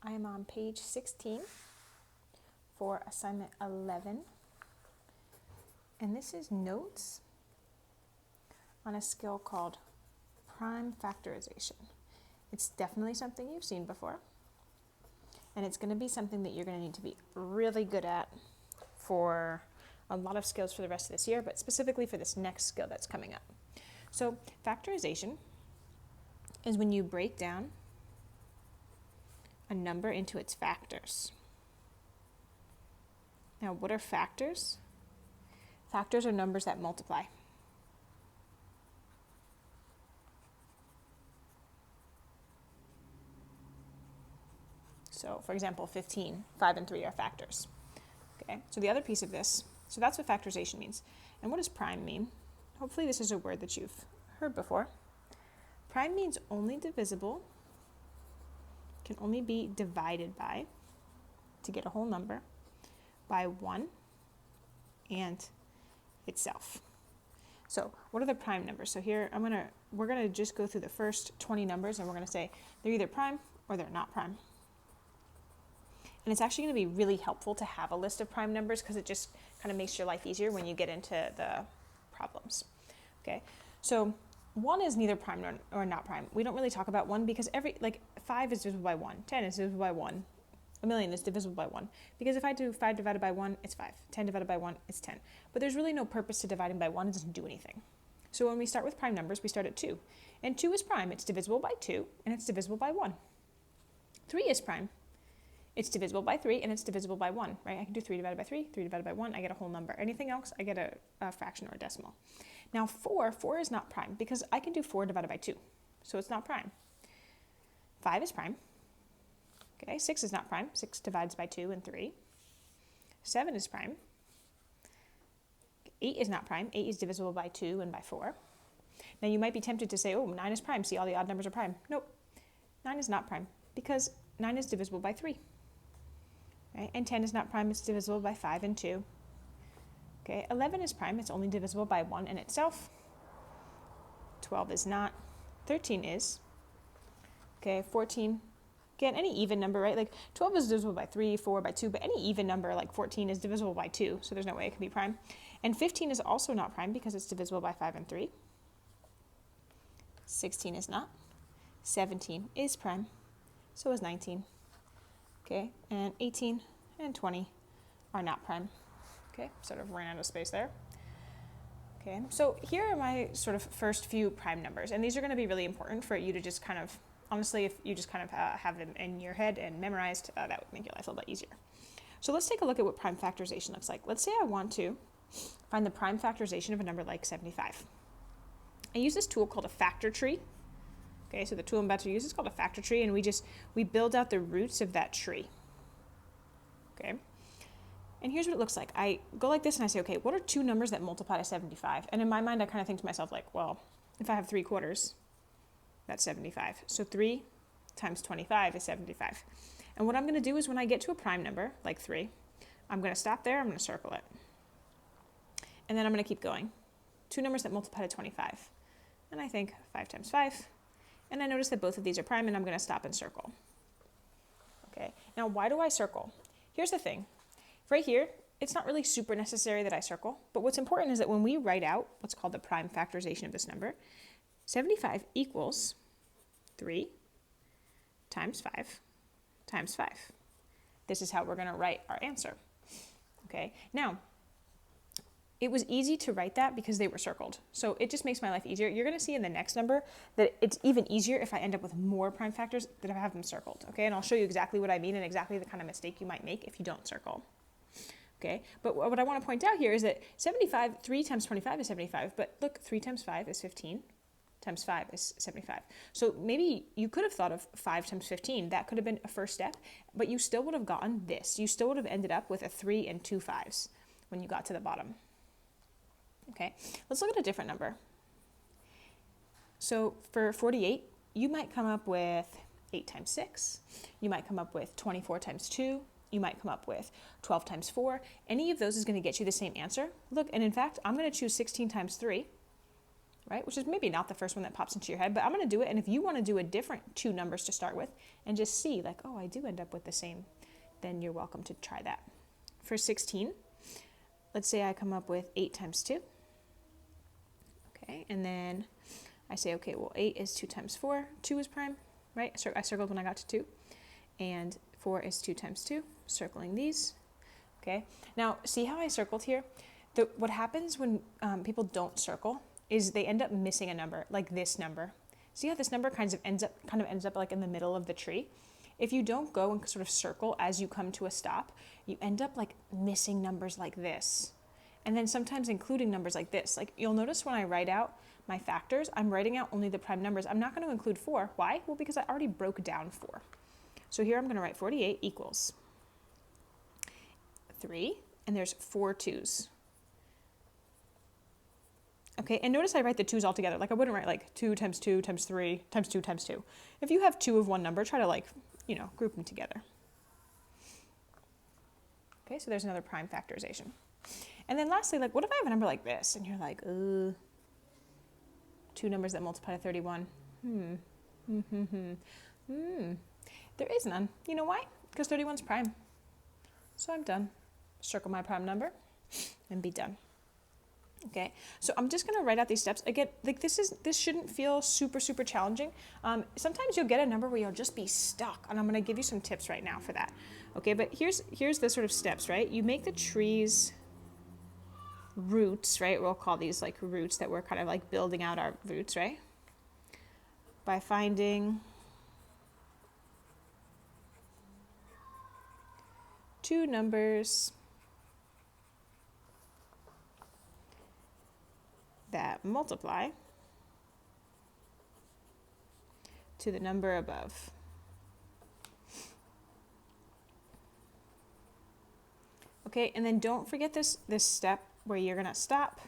I am on page 16 for assignment 11, and this is notes on a skill called prime factorization. It's definitely something you've seen before, and it's going to be something that you're going to need to be really good at for a lot of skills for the rest of this year, but specifically for this next skill that's coming up. So factorization is when you break down a number into its factors. Now, what are factors? Factors are numbers that multiply. So, for example, 15, 5 and 3 are factors. Okay, so the other piece of this, so that's what factorization means. And what does prime mean? Hopefully this is a word that you've heard before. Prime means only divisible, can only be divided by, to get a whole number, by 1 and itself. So what are the prime numbers? So here we're gonna just go through the first 20 numbers, and we're gonna say they're either prime or they're not prime. And it's actually going to be really helpful to have a list of prime numbers because it just kind of makes your life easier when you get into the problems. Okay, so 1 is neither prime or not prime. We don't really talk about 1 because 5 is divisible by 1, 10 is divisible by 1, a million is divisible by 1. Because if I do 5 divided by 1, it's 5. 10 divided by 1, it's 10. But there's really no purpose to dividing by 1. It doesn't do anything. So when we start with prime numbers, we start at 2. And 2 is prime. It's divisible by 2, and it's divisible by 1. 3 is prime. It's divisible by 3, and it's divisible by 1, right? I can do 3 divided by 3, 3 divided by 1, I get a whole number. Anything else, I get a fraction or a decimal. Now 4 is not prime because I can do 4 divided by 2, so it's not prime. 5 is prime. Okay, 6 is not prime. 6 divides by 2 and 3. 7 is prime. 8 is not prime. 8 is divisible by 2 and by 4. Now you might be tempted to say, oh, 9 is prime. See, all the odd numbers are prime. Nope, 9 is not prime because 9 is divisible by 3. Okay, and 10 is not prime, it's divisible by 5 and 2. Okay, 11 is prime, it's only divisible by 1 in itself. 12 is not. 13 is. Okay, 14, again, any even number, right? Like 12 is divisible by 3, 4, by 2, but any even number like 14 is divisible by 2, so there's no way it can be prime. And 15 is also not prime because it's divisible by 5 and 3. 16 is not. 17 is prime, so is 19. Okay, and 18 and 20 are not prime. Okay, sort of ran out of space there. Okay, so here are my sort of first few prime numbers, and these are going to be really important for you to just kind of, honestly, if you just kind of have them in your head and memorized, that would make your life a little bit easier. So let's take a look at what prime factorization looks like. Let's say I want to find the prime factorization of a number like 75. I use this tool called a factor tree. Okay, so the tool I'm about to use is called a factor tree, and we build out the roots of that tree. Okay, and here's what it looks like. I go like this and I say, okay, what are 2 numbers that multiply to 75? And in my mind, I kind of think to myself like, well, if I have 3 quarters, that's 75. So 3 times 25 is 75. And what I'm going to do is when I get to a prime number, like 3, I'm going to stop there, I'm going to circle it. And then I'm going to keep going. 2 numbers that multiply to 25. And I think 5 times 5. And I notice that both of these are prime, and I'm going to stop and circle. Okay, now why do I circle? Here's the thing. Right here, it's not really super necessary that I circle, but what's important is that when we write out what's called the prime factorization of this number, 75 equals 3 times 5 times 5. This is how we're going to write our answer. Okay, now, it was easy to write that because they were circled. So it just makes my life easier. You're going to see in the next number that it's even easier if I end up with more prime factors that I have them circled. Okay, and I'll show you exactly what I mean and exactly the kind of mistake you might make if you don't circle. Okay, but what I want to point out here is that 75, 3 times 25 is 75, but look, 3 times 5 is 15, times 5 is 75. So maybe you could have thought of 5 times 15. That could have been a first step, but you still would have gotten this. You still would have ended up with a 3 and 2 5s when you got to the bottom. Okay, let's look at a different number. So for 48, you might come up with 8 times 6. You might come up with 24 times 2. You might come up with 12 times 4. Any of those is going to get you the same answer. Look, and in fact, I'm going to choose 16 times 3. right? Which is maybe not the first one that pops into your head, but I'm going to do it. And if you want to do a different two numbers to start with and just see like, oh, I do end up with the same, then you're welcome to try that. For 16, let's say I come up with 8 times 2. Okay, and then I say, okay, well, 8 is 2 times 4. 2 is prime, right? So I circled when I got to 2. And 4 is 2 times 2, circling these. Okay, now see how I circled here? What happens when people don't circle is they end up missing a number, like this number. See how this number kind of ends up like in the middle of the tree? If you don't go and sort of circle as you come to a stop, you end up like missing numbers like this. And then sometimes including numbers like this. Like you'll notice when I write out my factors, I'm writing out only the prime numbers. I'm not going to include 4. Why? Well, because I already broke down 4. So here I'm going to write 48 equals 3, and there's 4 2's. Okay, and notice I write the 2's all together. Like I wouldn't write like 2 times 2 times 3 times 2 times 2. If you have 2 of one number, try to like, group them together. Okay, so there's another prime factorization. And then lastly, like what if I have a number like this? And you're like, 2 numbers that multiply to 31. There is none. You know why? Because 31's prime. So I'm done. Circle my prime number and be done. Okay, so I'm just going to write out these steps. Again, like this shouldn't feel super, super challenging. Sometimes you'll get a number where you'll just be stuck, and I'm going to give you some tips right now for that. Okay, but here's the sort of steps, right? You make the tree's roots, right? We'll call these like roots that we're kind of like building out our roots, right? By finding 2 numbers that multiply to the number above. Okay, and then don't forget this step where you're going to stop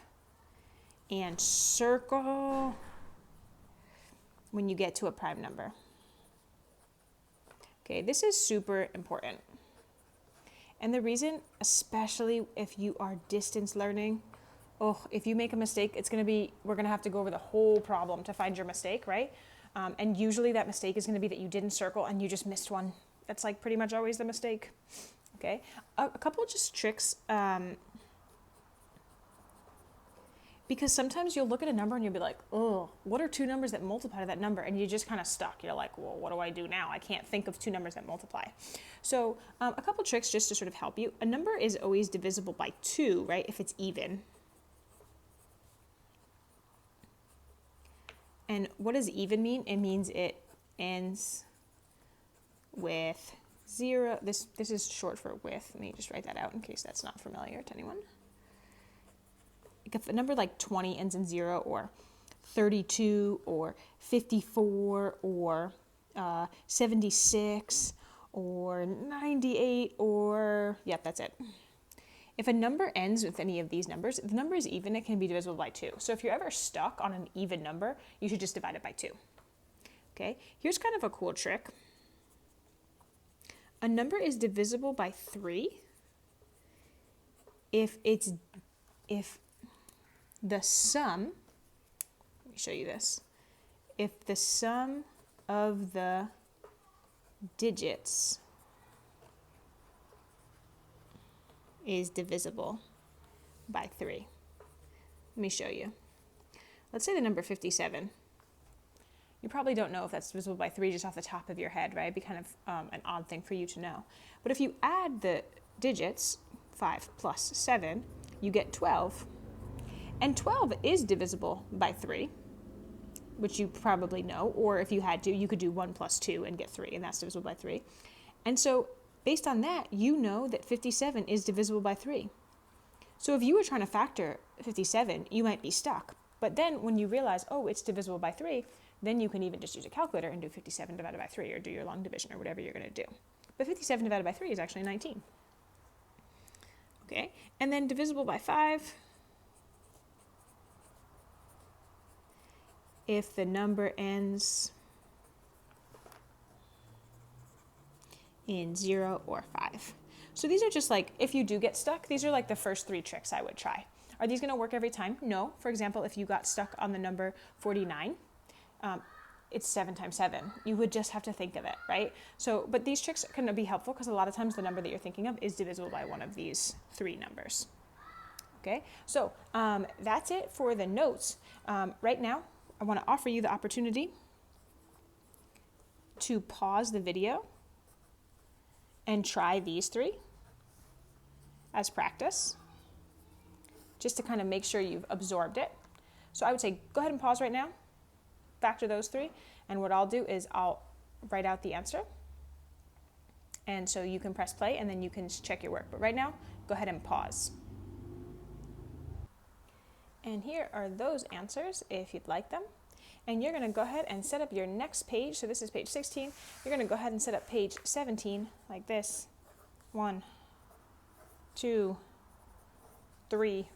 and circle when you get to a prime number. Okay, this is super important. And the reason, especially if you are distance learning, if you make a mistake, we're going to have to go over the whole problem to find your mistake, right? And usually that mistake is going to be that you didn't circle and you just missed one. That's like pretty much always the mistake. Okay, a couple just tricks, because sometimes you'll look at a number and you'll be like, what are 2 numbers that multiply to that number? And you're just kind of stuck. You're like, well, what do I do now? I can't think of 2 numbers that multiply. So a couple tricks just to sort of help you. A number is always divisible by 2, right, if it's even. And what does even mean? It means it ends with 0. This is short for with. Let me just write that out in case that's not familiar to anyone. If a number like 20 ends in 0, or 32, or 54, or 76, or 98, or, yep, that's it. If a number ends with any of these numbers, if the number is even, it can be divisible by 2. So if you're ever stuck on an even number, you should just divide it by 2. Okay, here's kind of a cool trick. A number is divisible by 3 if the sum, let me show you this, if the sum of the digits is divisible by 3. Let me show you. Let's say the number 57. You probably don't know if that's divisible by 3 just off the top of your head, right? It'd be kind of an odd thing for you to know. But if you add the digits, 5 plus 7, you get 12. And 12 is divisible by 3, which you probably know. Or if you had to, you could do 1 plus 2 and get 3, and that's divisible by 3. And so based on that, you know that 57 is divisible by 3. So if you were trying to factor 57, you might be stuck. But then when you realize, it's divisible by 3, then you can even just use a calculator and do 57 divided by 3, or do your long division, or whatever you're going to do. But 57 divided by 3 is actually 19. Okay, and then divisible by 5, if the number ends in 0 or 5. So these are just like, if you do get stuck, these are like the first 3 tricks I would try. Are these going to work every time? No. For example, if you got stuck on the number 49, it's 7 times 7. You would just have to think of it, right? So, but these tricks can be helpful because a lot of times the number that you're thinking of is divisible by one of these 3 numbers. Okay, so that's it for the notes. Right now, I want to offer you the opportunity to pause the video and try these 3 as practice, just to kind of make sure you've absorbed it. So I would say go ahead and pause right now, factor those 3, and what I'll do is I'll write out the answer. And so you can press play and then you can check your work. But right now, go ahead and pause. And here are those answers if you'd like them. And you're going to go ahead and set up your next page. So this is page 16. You're going to go ahead and set up page 17 like this. 1, 2, 3.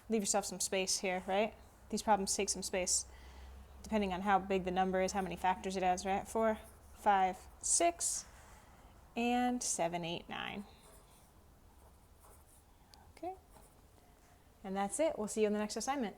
Leave yourself some space here, right? These problems take some space, depending on how big the number is, how many factors it has, right? 4, 5, 6, and 7, 8, 9. Okay. And that's it. We'll see you on the next assignment.